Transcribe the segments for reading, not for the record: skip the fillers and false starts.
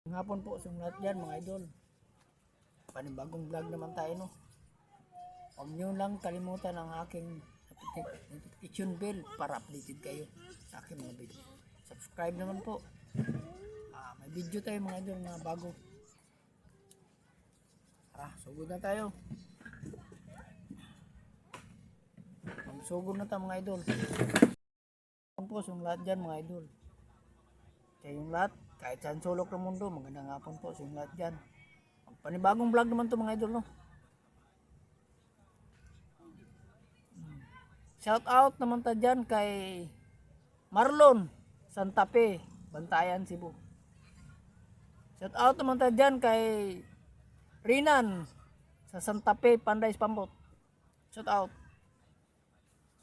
Nga po sa lahat dyan mga idol. Panibagong vlog naman tayo no. Huwag nyo lang kalimutan ang aking notification bell para updated kayo sa aking mga video. Subscribe naman po. May video tayo mga idol na bago. Tara, sugod na tayo. Sugod na tayo mga idol. Po sa lahat dyan mga idol. Kaya yung lahat, kahit saan sulok ng mundo, magandang hapon po sa lahat dyan. Panibagong vlog naman to mga idol no. Shout out naman ta dyan kay Marlon Santa Fe, Bantayan, Cebu. Shout out naman ta dyan kay Rinan sa Santa Fe, Panday, Pampot. Shout out.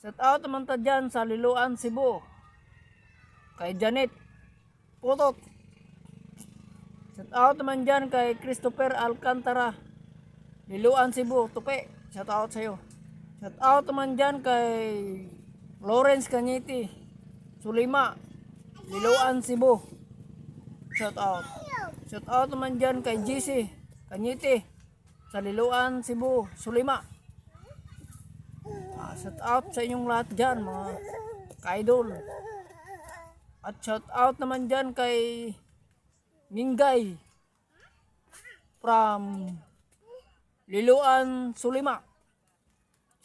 Shout out naman ta dyan sa Liloan, Cebu. Kay Janet Putot. Shout out naman dyan kay Christopher Alcantara, Liloan, Cebu, Tupe. Shout out sa'yo. Shout out naman dyan kay Lawrence Cañete, Sulima, Liloan, Cebu. Shout out. Shout out naman dyan kay JC Cañete sa Liloan, Cebu, Sulima. Shout out sa inyong lahat dyan mga ka-idol. At shout out naman dyan kay Mingay from Liloan, Sulima.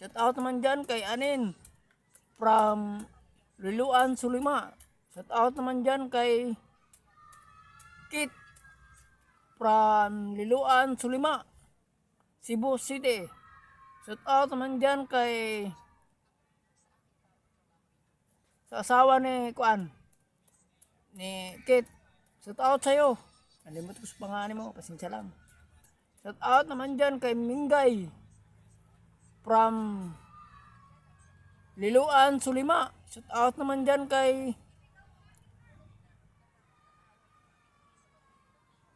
Shout out naman dyan kay Anin from Liloan, Sulima. Shout out naman dyan kay Kit from Liloan, Sulima, Cebu City. Shout out naman dyan kay sa asawa ni Kuan ni Kit. Shout out sa'yo. Nalimot ko sa pangalan mo, pasensya lang. Shout out naman dyan kay Mingay from Liloan, Sulima. Shout out naman dyan kay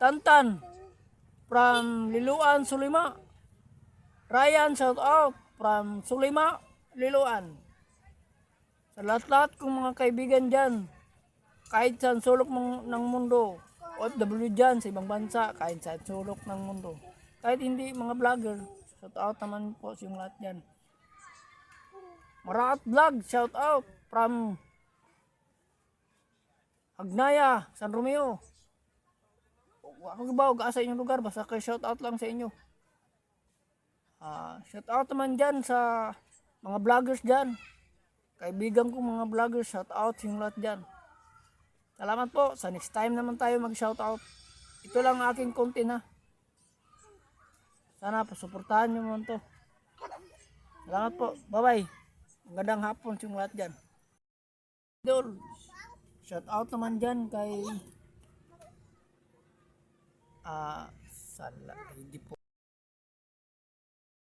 Tantan from Liloan, Sulima. Ryan, shout out from Sulima, Liloan. Sa lahat-lahat kong mga kaibigan dyan, kahit saan sulok ng mundo, OFW dyan sa ibang bansa, kahit saan sulok ng mundo, kahit hindi mga vlogger, shout out naman po sa yung lahat dyan. Maraat Vlog, shout out from Agnaya, San Romeo. Ako ba, sa inyong lugar, basta kayo shout out lang sa inyo. Shout out naman dyan sa mga vloggers dyan. Kaibigan ko mga vloggers, shout out sa yung lahat dyan. Salamat po. Sa next time naman tayo mag-shoutout. Ito lang aking content ha. Sana pasuportahan nyo naman to. Salamat po. Bye-bye. Magandang hapon sa lahat dyan. Shoutout naman dyan kay hindi po